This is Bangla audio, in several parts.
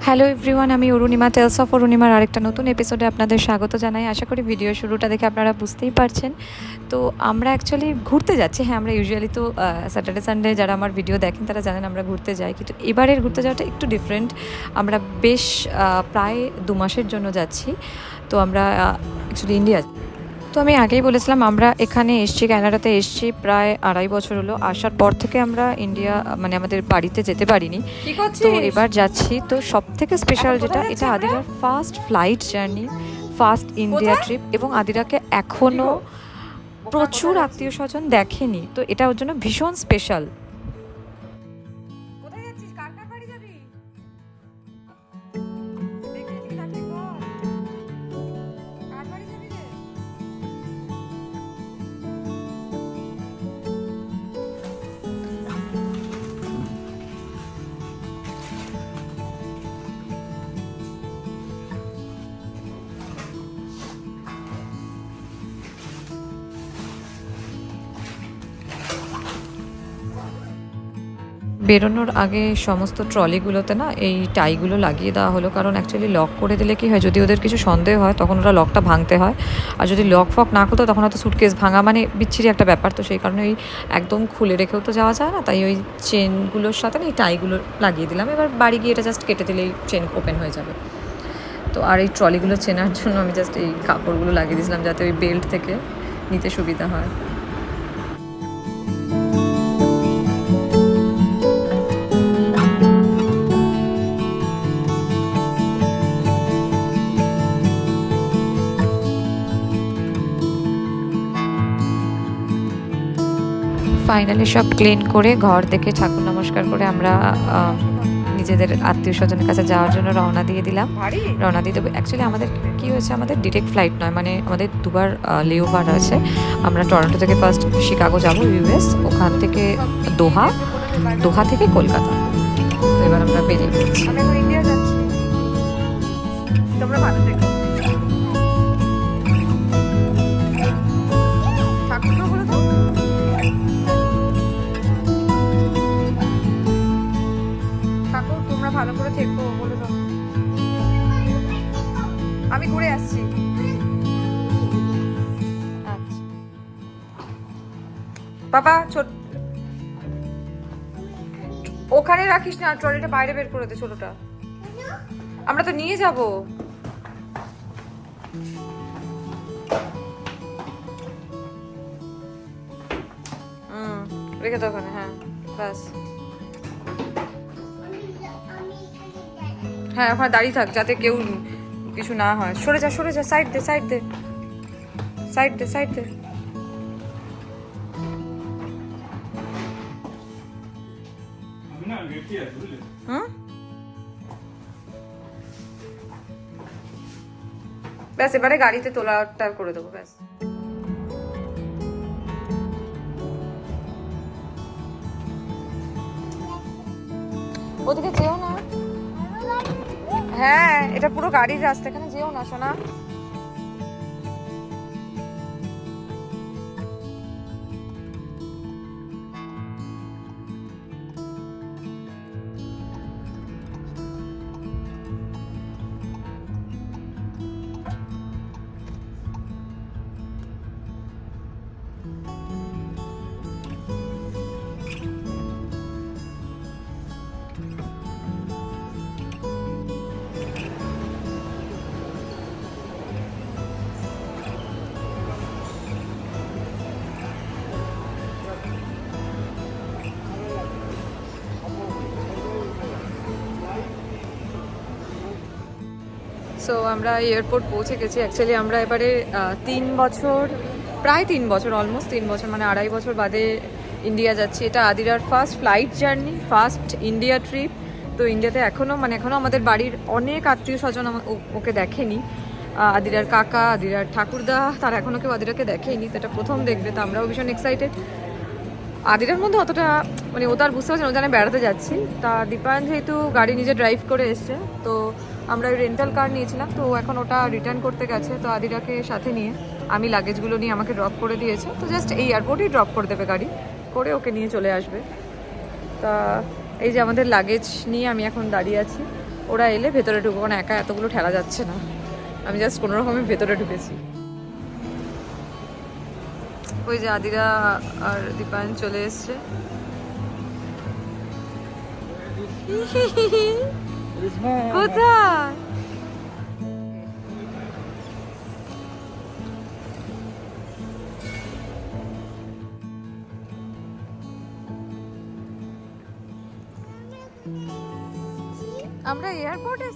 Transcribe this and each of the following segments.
হ্যালো এভরিওয়ান, আমি অরুণিমা, টেলস অফ অরুণিমার আরেকটা নতুন এপিসোডে আপনাদের স্বাগত জানাই। আশা করি ভিডিও শুরুটা দেখে আপনারা বুঝতেই পারছেন। তো আমরা অ্যাকচুয়ালি ঘুরতে যাচ্ছি। হ্যাঁ, আমরা ইউজুয়ালি তো স্যাটারডে সানডে যারা আমার ভিডিও দেখেন তারা জানেন আমরা ঘুরতে যাই, কিন্তু এবারের ঘুরতে যাওয়াটা একটু ডিফারেন্ট। আমরা বেশ প্রায় 2 মাসের জন্য যাচ্ছি। তো আমরা অ্যাকচুয়ালি ইন্ডিয়া, তো আমি আগেই বলেছিলাম আমরা এখানে এসছি, কানাডাতে এসছি প্রায় 2.5 বছর হলো। আসার পর থেকে আমরা ইন্ডিয়া মানে আমাদের বাড়িতে যেতে পারিনি, তো এবার যাচ্ছি। তো সব থেকে স্পেশাল যেটা, এটা আদিরার first flight journey, first India trip, এবং আদিরাকে এখনও প্রচুর আত্মীয় স্বজন দেখেনি, তো এটা ওর জন্য ভীষণ স্পেশাল। বেরোনোর আগে সমস্ত ট্রলিগুলোতে না এই টাইগুলো লাগিয়ে দেওয়া হলো, কারণ অ্যাকচুয়ালি লক করে দিলে কি হয়, যদি ওদের কিছু সন্দেহ হয় তখন ওরা লকটা ভাঙতে হয়, আর যদি লক ফক না করতো তখন হয়তো সুটকেস ভাঙা মানে বিচ্ছিরি একটা ব্যাপার। তো সেই কারণে ওই একদম খুলে রেখেও তো যাওয়া যায় না, তাই ওই চেনগুলোর সাথে না এই টাইগুলো লাগিয়ে দিলাম। এবার বাড়ি গিয়ে এটা জাস্ট কেটে দিলেই চেন ওপেন হয়ে যাবে। তো আর এই ট্রলিগুলো চেনার জন্য আমি জাস্ট এই কাপড়গুলো লাগিয়ে দিয়েছিলাম যাতে ওই বেল্ট থেকে নিতে সুবিধা হয়। ফাইনালি সব ক্লিন করে ঘর দেখে ঠাকুর নমস্কার করে আমরা নিজেদের আত্মীয় স্বজনের কাছে যাওয়ার জন্য রওনা দিয়ে দিলাম। রওনা দিয়ে দেবো। অ্যাকচুয়ালি আমাদের কী হয়েছে, আমাদের ডিরেক্ট ফ্লাইট নয়, মানে আমাদের দুবার লেওভার আছে। আমরা টরন্টো থেকে ফার্স্ট শিকাগো যাবো ইউএস, ওখান থেকে দোহা, দোহা থেকে কলকাতা। তো এবার আমরা বেরিয়ে পড়ছি। ইন্ডিয়া যাচ্ছি, তোমরা ভালো থেকো। ভালো করে থেকো বলে দাও, আমি ঘুরে আসছি। আচ্ছা বাবা, ওখানে রাখিস না, ট্রলিটা বাইরে বের করে দে ছোটটা, আমরা তো নিয়ে যাব। রেখে দাও ওখানে। হ্যাঁ ব্যাস, হ্যাঁ ওখানে দাঁড়িয়ে থাক যাতে কেউ কিছু না হয়। সরে যা, সরে যা, সাইড দে, সাইড দে, সাইড দে, সাইড দে। ব্যাস এবারে গাড়িতে তোলাটা করে দেবো, ব্যাস। ওদিকে যেও না, হ্যাঁ এটা পুরো গাড়ির রাস্তা, এখানে যেও না সোনা। সো আমরা এয়ারপোর্ট পৌঁছে গেছি। অ্যাকচুয়ালি আমরা এবারে 3 বছর, প্রায় 3 বছর, অলমোস্ট 3 বছর মানে 2.5 বছর বাদে ইন্ডিয়া যাচ্ছি। এটা আদিরার first flight journey, first India trip. তো ইন্ডিয়াতে এখনও আমাদের বাড়ির অনেক আত্মীয় স্বজন ওকে দেখেনি। আদিরার কাকা, আদিরার ঠাকুরদা, তারা এখনও কেউ আদিরাকে দেখেনি, তো এটা প্রথম দেখবে। তো আমরাও ভীষণ এক্সাইটেড। আদিরার মধ্যে অতটা মানে ও তার বুঝতে পারছে না, ও জানে বেড়াতে যাচ্ছি। তা দীপায়ন যেহেতু গাড়ি নিজে ড্রাইভ করে এসছে, তো আমরা ওই রেন্টাল কার নিয়েছিলাম, তো এখন ওটা রিটার্ন করতে গেছে। তো আদিরাকে সাথে নিয়ে আমি লাগেজগুলো নিয়ে আমাকে ড্রপ করে দিয়েছে। তো জাস্ট এই এয়ারপোর্টেই ড্রপ করে দেবে গাড়ি করে, ওকে নিয়ে চলে আসবে। তা এই যে আমাদের লাগেজ নিয়ে আমি এখন দাঁড়িয়ে আছি, ওরা এলে ভেতরে ঢুকবো, কারণ একা এতগুলো ঠেলা যাচ্ছে না। আমি জাস্ট কোনো রকমে ভেতরে ঢুকেছি। ওই যে আদিরা আর দীপায়ন চলে এসছে। কোথায়? আমরা এয়ারপোর্টে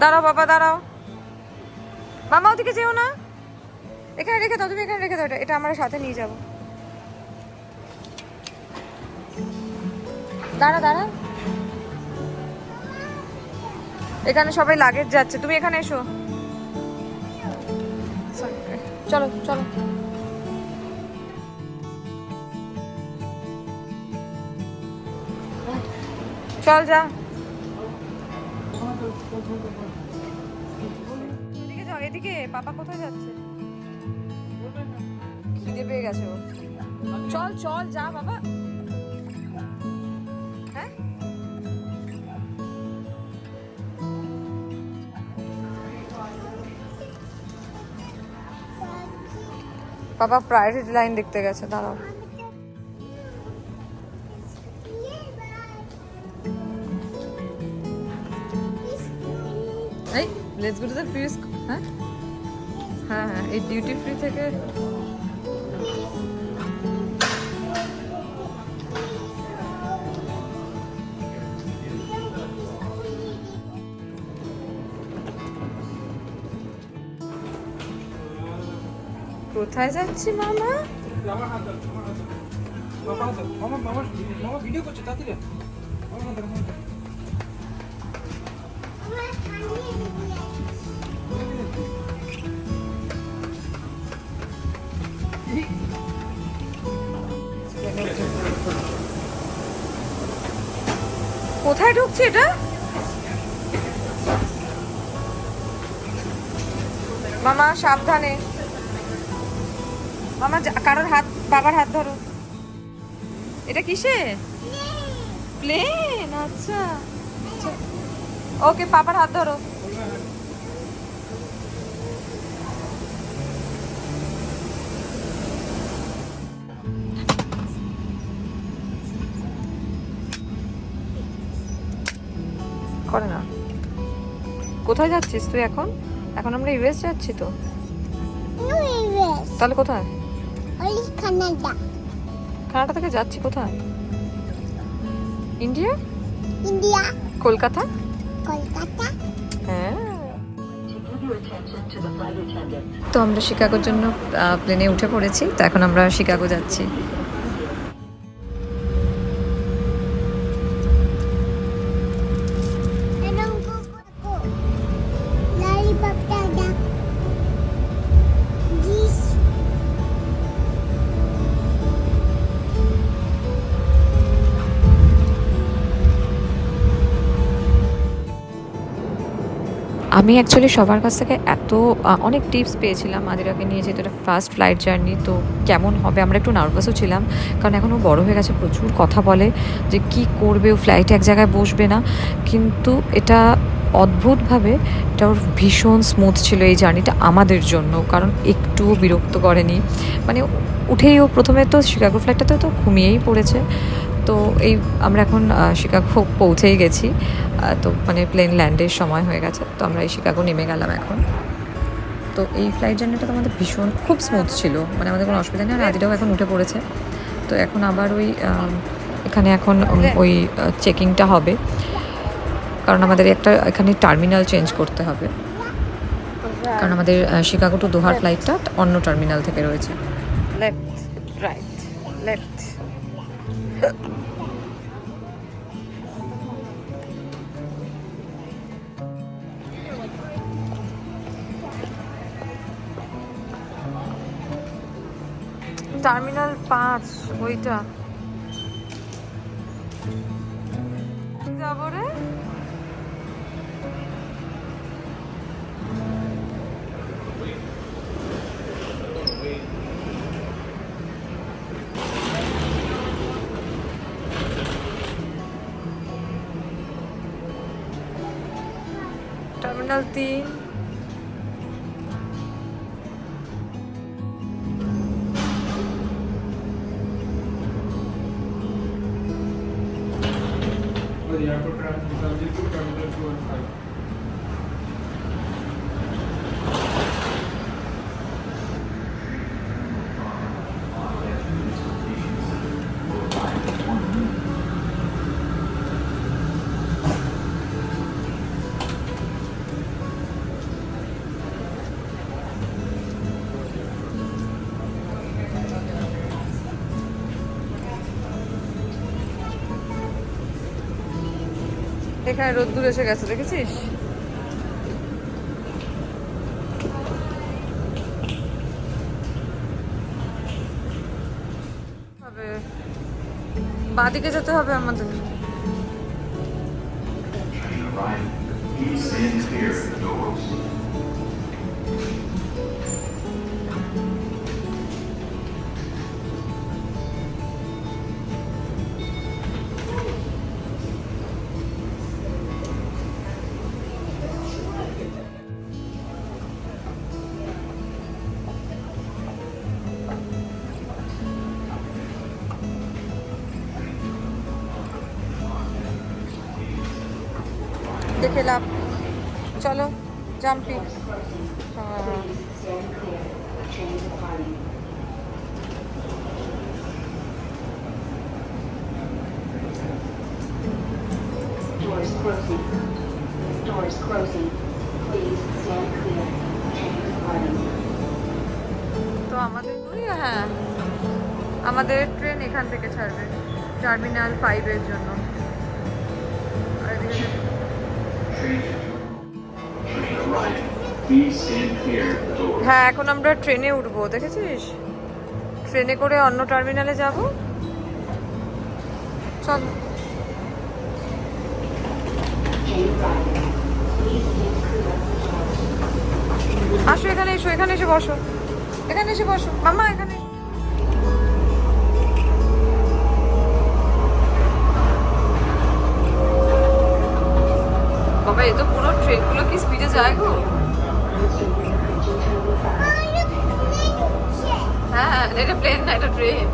দাঁড়াও বাবা, দাঁড়াও মামা, ওদিকে যেও না, এখানে রেখে দাও, তুমি এখানে রেখে দাও, এটা আমরা সাথে নিয়ে যাবো। দাঁড়া দাঁড়া, এখানে সবাই লাগেজ যাচ্ছে, তুমি এখানে এসো। চলো চলো, চল যা, এদিকে যাও, এদিকে। পাপা কোথায় যাচ্ছে? খিদে পেয়ে গেছে ও। চল চল যা বাবা। হ্যাঁ বাবা প্রায়োরিটি লাইন দেখতে গেছে, দাঁড়াও। এই let's go to the free. হ্যাঁ হ্যাঁ হ্যাঁ, এই ডিউটি ফ্রি থেকে কোথায় যাচ্ছি মামা? ভিডিও করছে তাড়াতাড়ি। কোথায় ঢুকছে এটা? মামা সাবধানে, মামা কারোর হাত, বাবার হাত ধরো। এটা কিসে? প্লেন, আচ্ছা ওকে, পাপার হাত ধরো। করে না। কোথায় যাচ্ছিস তুই এখন? এখন আমরা ইউএস যাচ্ছি তো। তাহলে কোথায়? কানাডা। কানাডা থেকে যাচ্ছি কোথায়? ইন্ডিয়া। ইন্ডিয়া। কলকাতা। কলকাতা। হ্যাঁ। তো আমরা শিকাগোর জন্য প্লেনে উঠে পড়েছি, তো এখন আমরা শিকাগো যাচ্ছি। আমি অ্যাকচুয়ালি সবার কাছ থেকে অনেক টিপস পেয়েছিলাম আদিরাকে নিয়ে, যেহেতু এটা ফার্স্ট ফ্লাইট জার্নি, তো কেমন হবে আমরা একটু নার্ভাসও ছিলাম, কারণ এখন ও বড়ো হয়ে গেছে, প্রচুর কথা বলে, যে কি করবে ও ফ্লাইটে এক জায়গায় বসবে না। কিন্তু এটা অদ্ভুতভাবে এটা ওর ভীষণ স্মুথ ছিল এই জার্নিটা আমাদের জন্য, কারণ একটুও বিরক্ত করেনি। মানে উঠেই ও প্রথমে তো শিকাগো ফ্লাইটটাতে তো ঘুমিয়েই পড়েছে। তো এই আমরা এখন শিকাগো পৌঁছেই গেছি, তো মানে প্লেন ল্যান্ডের সময় হয়ে গেছে, তো আমরা এই শিকাগো নেমে গেলাম এখন। তো এই ফ্লাইট জার্নিটা তো আমাদের ভীষণ খুব স্মুথ ছিল, মানে আমাদের কোনো অসুবিধা নেই। আর আদিটাও এখন উঠে পড়েছে, তো এখন আবার ওই এখানে এখন ওই চেকিংটা হবে, কারণ আমাদের একটা এখানে টার্মিনাল চেঞ্জ করতে হবে, কারণ আমাদের শিকাগো টু দোহার ফ্লাইটটা অন্য টার্মিনাল থেকে রয়েছে। লেফট রাইট লেফট, টার্মিনাল 5 ওইটা যাবো রে। Terminal 3 The airport transit to terminal 2 and 5. এখানে রোদ্দুর এসে গেছে, দেখেছিস? বাঁদিকে যেতে হবে আমাদের। দেখে লাভ, চলো জাম্পি। Doors closing. Doors closing. Please stand clear. Train departing. তো আমাদের হ্যাঁ, আমাদের ট্রেন এখান থেকে ছাড়বে টার্মিনাল 5 এর জন্য। আর এদিকে হ্যাঁ, এখন আমরা ট্রেনে উঠবো, দেখেছিস? ট্রেনে করে অন্য টার্মিনালে যাব। চল আসো, এখানে এসো, এখানে এসে বসো, এখানে এসে বসো মামা, এখানে। বাবা, এ তো পুরো ট্রেনগুলো কি স্পিডে যায় গো। হ্যাঁ, এটা প্লেন না, এটা ট্রেন।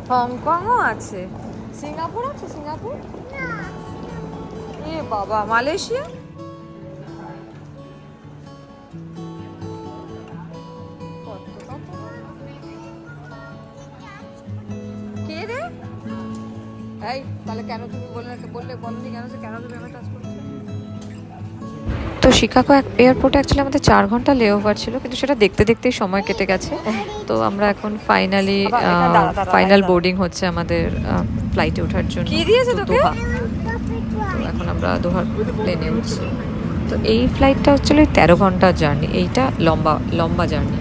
হংকংও আছে, সিঙ্গাপুর আছে, সিঙ্গাপুর। এ বাবা, মালয়েশিয়া। কে রে? এই তাহলে কেন তুমি বললে বলনি কেন যে কেন তুমি আমার টাচ করছো? তো শিকাগো এয়ারপোর্টে অ্যাকচুয়ালি আমাদের 4 ঘন্টা লেওভার ছিল, কিন্তু সেটা দেখতে দেখতেই সময় কেটে গেছে। তো আমরা এখন ফাইনাল বোর্ডিং হচ্ছে আমাদের ফ্লাইটে ওঠার জন্য। কি দিয়েছে তোকে? তো এখন আমরা দোহার প্লেনে উঠছি। তো এই ফ্লাইটটা হচ্ছিল 13 ঘন্টার জার্নি, এইটা লম্বা জার্নি।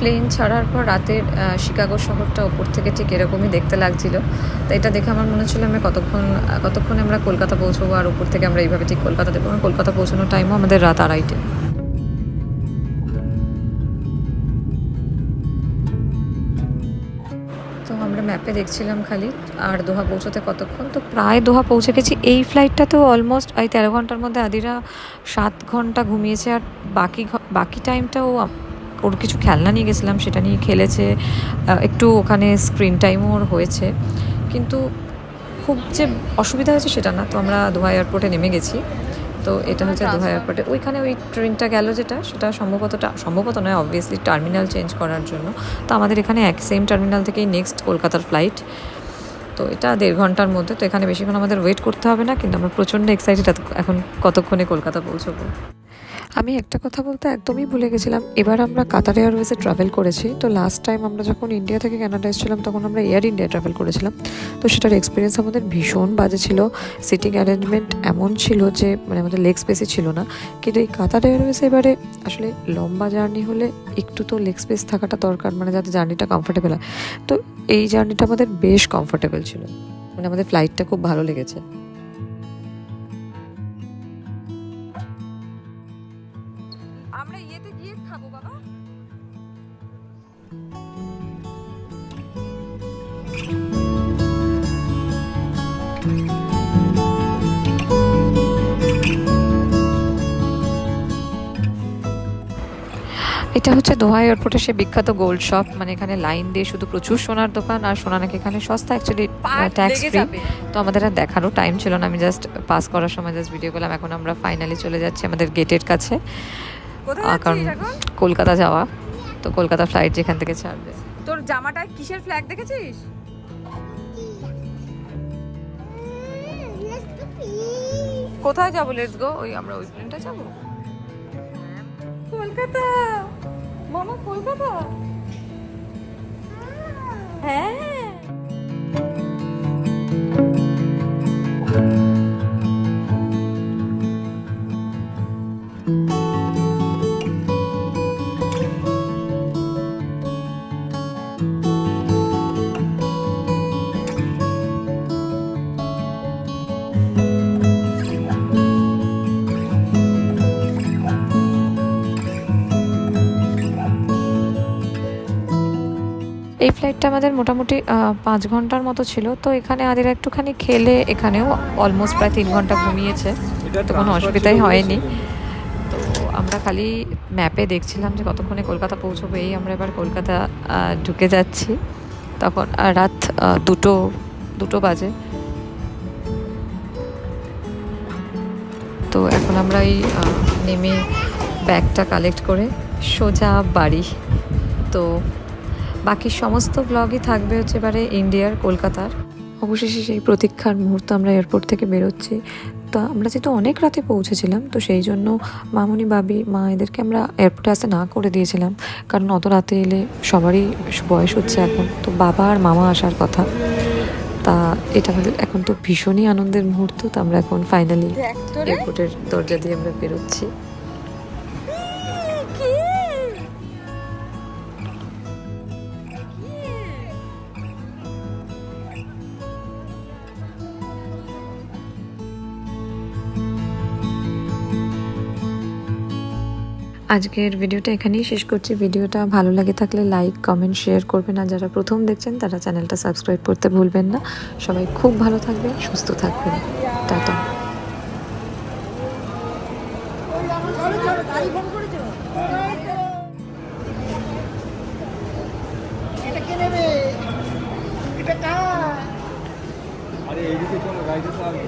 প্লেন ছাড়ার পর রাতের শিকাগো শহরটা ওপর থেকে ঠিক এরকমই দেখতে লাগছিল। তো এটা দেখে আমার মনে হচ্ছিল আমি কতক্ষণে আমরা কলকাতা পৌঁছবো, আর উপর থেকে আমরা এইভাবে ঠিক কলকাতা দেবো। কলকাতা পৌঁছানোর টাইমও আমাদের রাত 2:30। তো আমরা ম্যাপে দেখছিলাম খালি আর দোহা পৌঁছতে কতক্ষণ, তো প্রায় দোহা পৌঁছে গেছি। এই ফ্লাইটটাতেও অলমোস্ট এই 13 ঘন্টার মধ্যে আদিরা 7 ঘন্টা ঘুমিয়েছে, আর বাকি টাইমটাও ওর কিছু খেলনা নিয়ে গেছিলাম, সেটা নিয়ে খেলেছে একটু। ওখানে স্ক্রিন টাইমও ওর হয়েছে, কিন্তু খুব যে অসুবিধা হয়েছে সেটা না। তো আমরা দোহা এয়ারপোর্টে নেমে গেছি। তো এটা হচ্ছে দোহা এয়ারপোর্টে ওইখানে ওই ট্রেনটা গেল, যেটা সেটা সম্ভবত নয়, অবভিয়াসলি টার্মিনাল চেঞ্জ করার জন্য। তো আমাদের এখানে সেম টার্মিনাল থেকেই নেক্সট কলকাতার ফ্লাইট। তো এটা 1.5 ঘন্টার মধ্যে। তো এখানে বেশিক্ষণ আমাদের ওয়েট করতে হবে না, কিন্তু আমরা প্রচণ্ড এক্সাইটেড এখন কতক্ষণে কলকাতা পৌঁছবো। আমি একটা কথা বলতে একদমই ভুলে গেছিলাম, এবার আমরা কাতার এয়ারওয়েজে ট্রাভেল করেছি। তো লাস্ট টাইম আমরা যখন ইন্ডিয়া থেকে কানাডা এসেছিলাম তখন আমরা এয়ার ইন্ডিয়া ট্রাভেল করেছিলাম। তো সেটার এক্সপিরিয়েন্স আমাদের ভীষণ বাজে ছিল। সিটিং অ্যারেঞ্জমেন্ট এমন ছিল যে আমাদের লেগ স্পেসই ছিল না। কিন্তু এই কাতার এয়ারওয়েজে এবারে আসলে লম্বা জার্নি হলে একটু তো লেগ স্পেস থাকাটা দরকার, যাতে জার্নিটা কমফোর্টেবল হয়। তো এই জার্নিটা আমাদের বেশ কমফোর্টেবল ছিল, আমাদের ফ্লাইটটা খুব ভালো লেগেছে। আমরা ইয়েতে গিয়ে খাবো বাবা। এটা হচ্ছে দোহা এয়ারপোর্টের সে বিখ্যাত গোল্ড শপ। এখানে লাইন দিয়ে শুধু প্রচুর সোনার দোকান, আর সোনা নাকি এখানে সস্তা, অ্যাকচুয়ালি ট্যাক্স ফ্রি। তো আমাদের আর দেখারও টাইম ছিল না, আমি জাস্ট পাস করার সময় জাস্ট ভিডিও করলাম। এখন আমরা ফাইনালি চলে যাচ্ছি আমাদের গেটের কাছে, কারণ কলকাতা যাওয়া। তো কলকাতা ফ্লাইট যেখান থেকে ছাড়বে। তোর জামাটা কিসের ফ্ল্যাগ দেখেছিস? Let's go, please. কোথায় যাবো? Let's go. আমরা ওই প্লেনটা যাবো। কলকাতা মামা, কলকাতা। হ্যাঁ এই ফ্লাইটটা আমাদের মোটামুটি 5 ঘন্টার মতো ছিল। তো এখানে আদিরা একটুখানি খেলে এখানেও অলমোস্ট প্রায় 3 ঘন্টা ঘুমিয়েছে, তো কোনো অসুবিধাই হয়নি। তো আমরা খালি ম্যাপে দেখছিলাম যে কতক্ষণে কলকাতা পৌঁছবো। এই আমরা এবার কলকাতা ঢুকে যাচ্ছি। তখন রাত 2 বাজে। তো এখন আমরা এই নেমে ব্যাগটা কালেক্ট করে সোজা বাড়ি। তো বাকি সমস্ত ব্লগই থাকবে হচ্ছে এবারে ইন্ডিয়ার, কলকাতার। অবশেষে সেই প্রতীক্ষার মুহূর্ত, আমরা এয়ারপোর্ট থেকে বেরোচ্ছি। তো আমরা যেহেতু অনেক রাতে পৌঁছেছিলাম, তো সেই জন্য মামুনি, বাবি, মা এদেরকে আমরা এয়ারপোর্টে আসতে না করে দিয়েছিলাম, কারণ অত রাতে এলে সবারই বয়স হচ্ছে এখন। তো বাবা আর মামা আসার কথা। তা এটা আমাদের এখন তো ভীষণই আনন্দের মুহূর্ত। তো আমরা এখন ফাইনালি এয়ারপোর্টের দরজা দিয়ে আমরা বেরোচ্ছি। আজকের ভিডিওটা এখানেই শেষ করছি। ভিডিওটা ভালো লাগে থাকলে লাইক, কমেন্ট, শেয়ার করবেন। আর যারা প্রথম দেখছেন তারা চ্যানেলটা সাবস্ক্রাইব করতে ভুলবেন না। সবাই খুব ভালো থাকবেন, সুস্থ থাকবেন। টাটা। আরে এইদিকে চলো, গাড়িতে চলো।